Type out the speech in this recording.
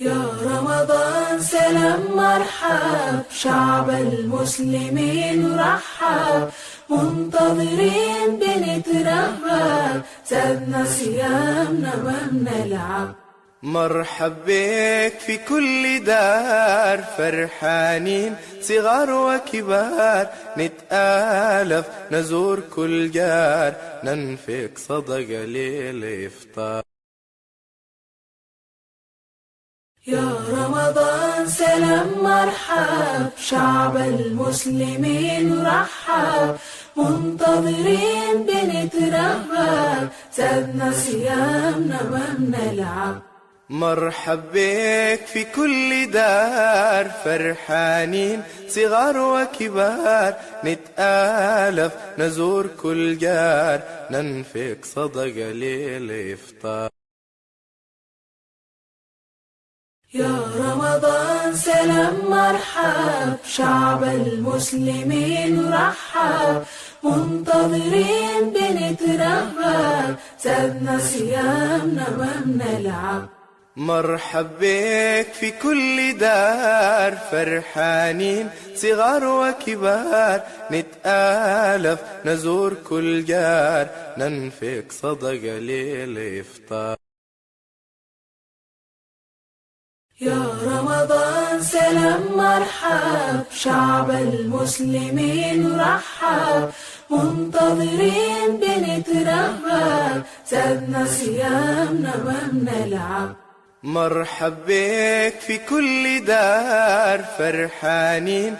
يا رمضان سلام مرحب، شعب المسلمين رحب، منتظرين بنترهب، زادنا صيامنا ما بنلعب. مرحب بك في كل دار، فرحانين صغار وكبار، نتآلف نزور كل جار، ننفق صدقة للإفطار. يا رمضان سلام مرحب، شعب المسلمين رحب، منتظرين بنترهب، زادنا صيامنا ما بنلعب. مرحب بك في كل دار، فرحانين صغار وكبار، نتآلف نزور كل جار، ننفق صدقة للإفطار. يا رمضان سلام مرحب، شعب المسلمين رحب، منتظرين بنترهب، زادنا صيامنا ما بنلعب. مرحب بك في كل دار، فرحانين صغار وكبار، نتآلف نزور كل جار، ننفق صدقة للإفطار. يا رمضان سلام مرحب، شعب المسلمين رحب، منتظرين بنترهب، زادنا صيامنا ما بنلعب. مرحب بك في كل دار، فرحانين